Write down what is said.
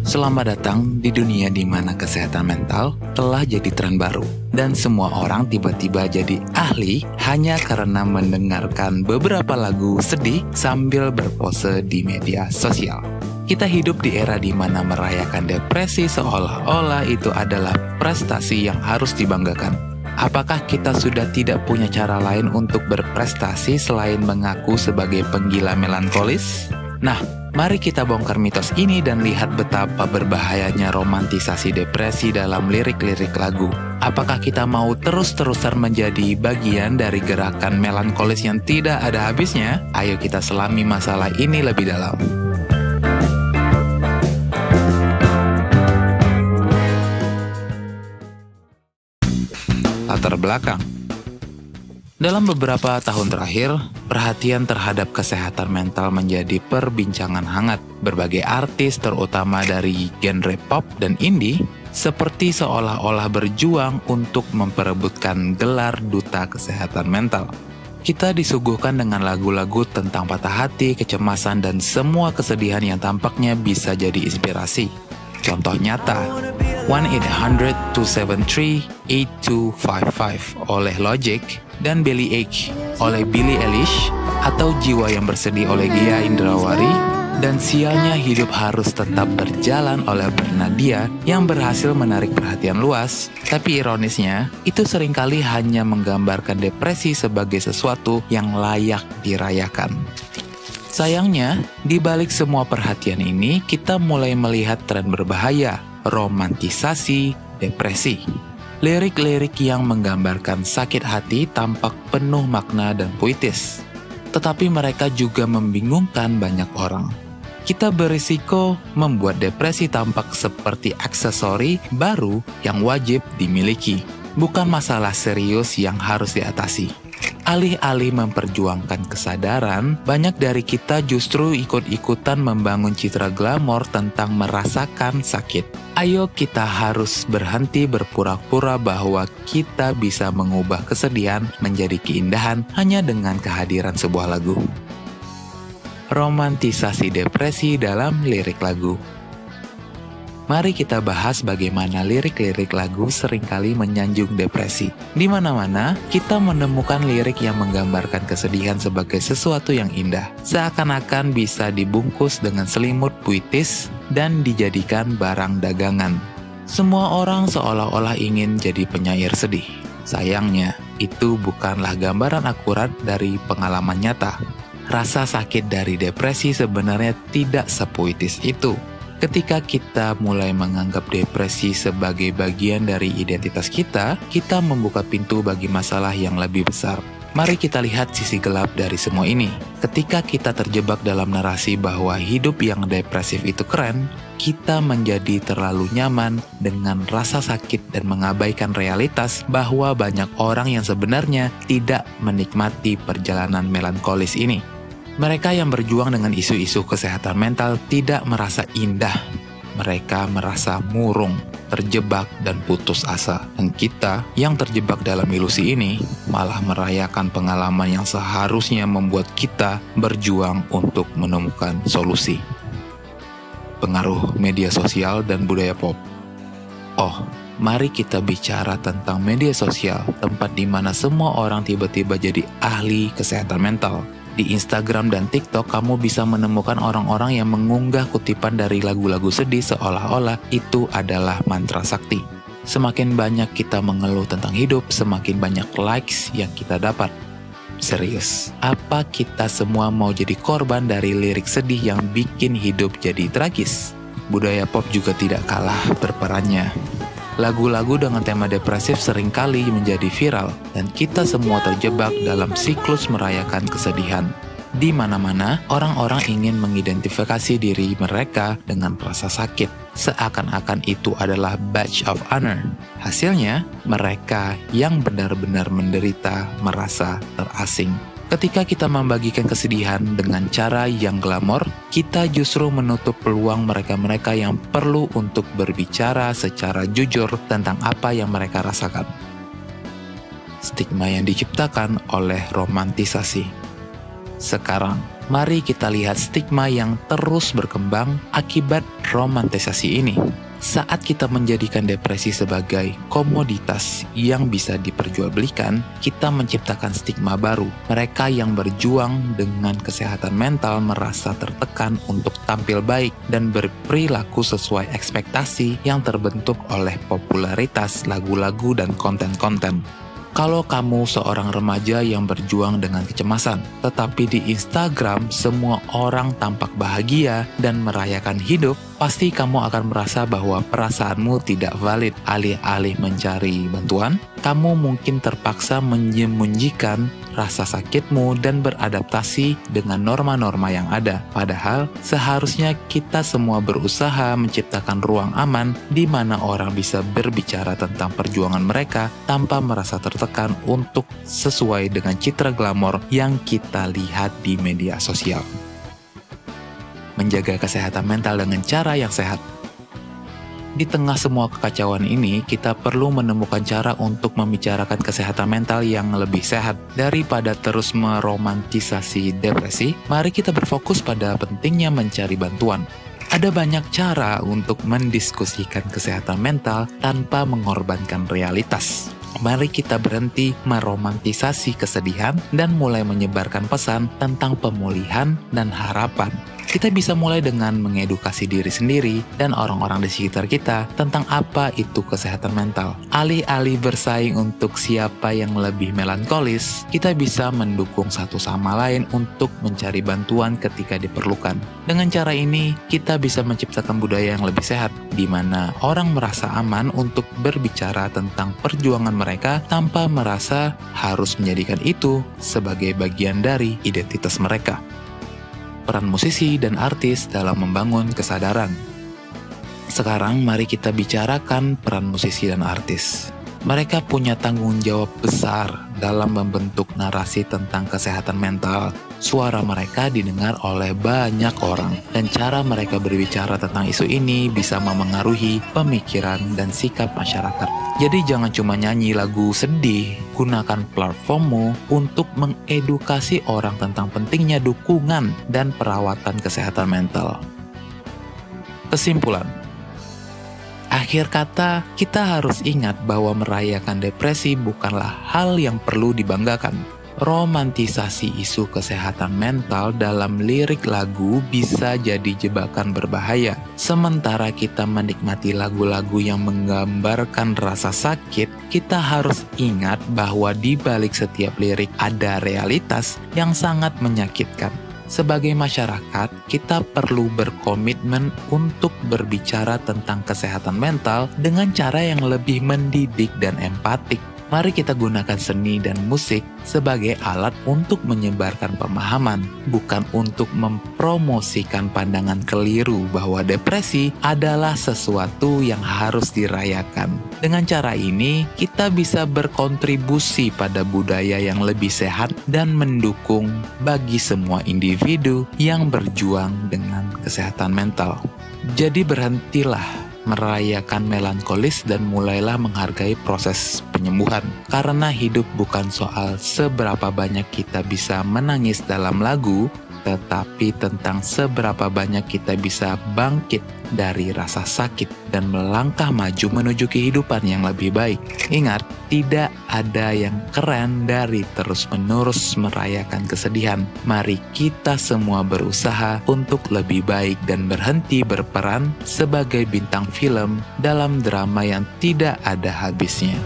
Selamat datang di dunia di mana kesehatan mental telah jadi tren baru. Dan semua orang tiba-tiba jadi ahli hanya karena mendengarkan beberapa lagu sedih sambil berpose di media sosial. Kita hidup di era di mana merayakan depresi seolah-olah itu adalah prestasi yang harus dibanggakan. Apakah kita sudah tidak punya cara lain untuk berprestasi selain mengaku sebagai penggila melankolis? Nah, mari kita bongkar mitos ini dan lihat betapa berbahayanya romantisasi depresi dalam lirik-lirik lagu. Apakah kita mau terus-terusan menjadi bagian dari gerakan melankolis yang tidak ada habisnya? Ayo kita selami masalah ini lebih dalam. Latar belakang. Dalam beberapa tahun terakhir, perhatian terhadap kesehatan mental menjadi perbincangan hangat. Berbagai artis, terutama dari genre pop dan indie, seperti seolah-olah berjuang untuk memperebutkan gelar duta kesehatan mental. Kita disuguhkan dengan lagu-lagu tentang patah hati, kecemasan, dan semua kesedihan yang tampaknya bisa jadi inspirasi. Contoh nyata, 1-800-273-8255 oleh Logic dan Belly Ache oleh Billie Eilish, atau Jiwa yang Bersedih oleh Gia Indrawari, dan Sialnya Hidup Harus Tetap Berjalan oleh Bernadia yang berhasil menarik perhatian luas. Tapi ironisnya, itu seringkali hanya menggambarkan depresi sebagai sesuatu yang layak dirayakan. Sayangnya, di balik semua perhatian ini, kita mulai melihat tren berbahaya, romantisasi depresi. Lirik-lirik yang menggambarkan sakit hati tampak penuh makna dan puitis, tetapi mereka juga membingungkan banyak orang. Kita berisiko membuat depresi tampak seperti aksesori baru yang wajib dimiliki, bukan masalah serius yang harus diatasi. Alih-alih memperjuangkan kesadaran, banyak dari kita justru ikut-ikutan membangun citra glamor tentang merasakan sakit. Ayo kita harus berhenti berpura-pura bahwa kita bisa mengubah kesedihan menjadi keindahan hanya dengan kehadiran sebuah lagu. Romantisasi depresi dalam lirik lagu. Mari kita bahas bagaimana lirik-lirik lagu seringkali menyanjung depresi. Di mana-mana, kita menemukan lirik yang menggambarkan kesedihan sebagai sesuatu yang indah. Seakan-akan bisa dibungkus dengan selimut puitis dan dijadikan barang dagangan. Semua orang seolah-olah ingin jadi penyair sedih. Sayangnya, itu bukanlah gambaran akurat dari pengalaman nyata. Rasa sakit dari depresi sebenarnya tidak sepuitis itu. Ketika kita mulai menganggap depresi sebagai bagian dari identitas kita membuka pintu bagi masalah yang lebih besar. Mari kita lihat sisi gelap dari semua ini. Ketika kita terjebak dalam narasi bahwa hidup yang depresif itu keren, kita menjadi terlalu nyaman dengan rasa sakit dan mengabaikan realitas bahwa banyak orang yang sebenarnya tidak menikmati perjalanan melankolis ini. Mereka yang berjuang dengan isu-isu kesehatan mental tidak merasa indah. Mereka merasa murung, terjebak, dan putus asa. Dan kita yang terjebak dalam ilusi ini malah merayakan pengalaman yang seharusnya membuat kita berjuang untuk menemukan solusi. Pengaruh media sosial dan budaya pop. Mari kita bicara tentang media sosial, tempat di mana semua orang tiba-tiba jadi ahli kesehatan mental. Di Instagram dan TikTok, kamu bisa menemukan orang-orang yang mengunggah kutipan dari lagu-lagu sedih seolah-olah itu adalah mantra sakti. Semakin banyak kita mengeluh tentang hidup, semakin banyak likes yang kita dapat. Serius, apa kita semua mau jadi korban dari lirik sedih yang bikin hidup jadi tragis? Budaya pop juga tidak kalah berperannya. Lagu-lagu dengan tema depresif seringkali menjadi viral, dan kita semua terjebak dalam siklus merayakan kesedihan. Di mana-mana, orang-orang ingin mengidentifikasi diri mereka dengan rasa sakit, seakan-akan itu adalah badge of honor. Hasilnya, mereka yang benar-benar menderita merasa terasing. Ketika kita membagikan kesedihan dengan cara yang glamor, kita justru menutup peluang mereka-mereka yang perlu untuk berbicara secara jujur tentang apa yang mereka rasakan. Stigma yang diciptakan oleh romantisasi. Sekarang, Mari kita lihat stigma yang terus berkembang akibat romantisasi ini. Saat kita menjadikan depresi sebagai komoditas yang bisa diperjualbelikan, kita menciptakan stigma baru. Mereka yang berjuang dengan kesehatan mental merasa tertekan untuk tampil baik dan berperilaku sesuai ekspektasi yang terbentuk oleh popularitas lagu-lagu dan konten-konten. Kalau kamu seorang remaja yang berjuang dengan kecemasan, tetapi di Instagram semua orang tampak bahagia dan merayakan hidup, pasti kamu akan merasa bahwa perasaanmu tidak valid. Alih-alih mencari bantuan, kamu mungkin terpaksa menyembunyikan rasa sakitmu dan beradaptasi dengan norma-norma yang ada. Padahal, seharusnya kita semua berusaha menciptakan ruang aman di mana orang bisa berbicara tentang perjuangan mereka tanpa merasa tertekan untuk sesuai dengan citra glamor yang kita lihat di media sosial. Menjaga kesehatan mental dengan cara yang sehat. Di tengah semua kekacauan ini, kita perlu menemukan cara untuk membicarakan kesehatan mental yang lebih sehat. Daripada terus meromantisasi depresi, mari kita berfokus pada pentingnya mencari bantuan. Ada banyak cara untuk mendiskusikan kesehatan mental tanpa mengorbankan realitas. Mari kita berhenti meromantisasi kesedihan dan mulai menyebarkan pesan tentang pemulihan dan harapan. Kita bisa mulai dengan mengedukasi diri sendiri dan orang-orang di sekitar kita tentang apa itu kesehatan mental. Alih-alih bersaing untuk siapa yang lebih melankolis, kita bisa mendukung satu sama lain untuk mencari bantuan ketika diperlukan. Dengan cara ini, kita bisa menciptakan budaya yang lebih sehat, di mana orang merasa aman untuk berbicara tentang perjuangan mereka tanpa merasa harus menjadikan itu sebagai bagian dari identitas mereka. Peran musisi dan artis dalam membangun kesadaran. Sekarang mari kita bicarakan peran musisi dan artis. Mereka punya tanggung jawab besar dalam membentuk narasi tentang kesehatan mental. Suara mereka didengar oleh banyak orang, dan cara mereka berbicara tentang isu ini bisa memengaruhi pemikiran dan sikap masyarakat. Jadi jangan cuma nyanyi lagu sedih, gunakan platformmu untuk mengedukasi orang tentang pentingnya dukungan dan perawatan kesehatan mental. Kesimpulan. Akhir kata, kita harus ingat bahwa merayakan depresi bukanlah hal yang perlu dibanggakan. Romantisasi isu kesehatan mental dalam lirik lagu bisa jadi jebakan berbahaya. Sementara kita menikmati lagu-lagu yang menggambarkan rasa sakit, kita harus ingat bahwa di balik setiap lirik ada realitas yang sangat menyakitkan. Sebagai masyarakat, kita perlu berkomitmen untuk berbicara tentang kesehatan mental dengan cara yang lebih mendidik dan empatik. Mari kita gunakan seni dan musik sebagai alat untuk menyebarkan pemahaman, bukan untuk mempromosikan pandangan keliru bahwa depresi adalah sesuatu yang harus dirayakan. Dengan cara ini, kita bisa berkontribusi pada budaya yang lebih sehat dan mendukung bagi semua individu yang berjuang dengan kesehatan mental. Jadi berhentilah merayakan melankolis dan mulailah menghargai proses penyembuhan. Karena hidup bukan soal seberapa banyak kita bisa menangis dalam lagu, tetapi tentang seberapa banyak kita bisa bangkit dari rasa sakit dan melangkah maju menuju kehidupan yang lebih baik. Ingat, tidak ada yang keren dari terus-menerus merayakan kesedihan. Mari kita semua berusaha untuk lebih baik dan berhenti berperan sebagai bintang film dalam drama yang tidak ada habisnya.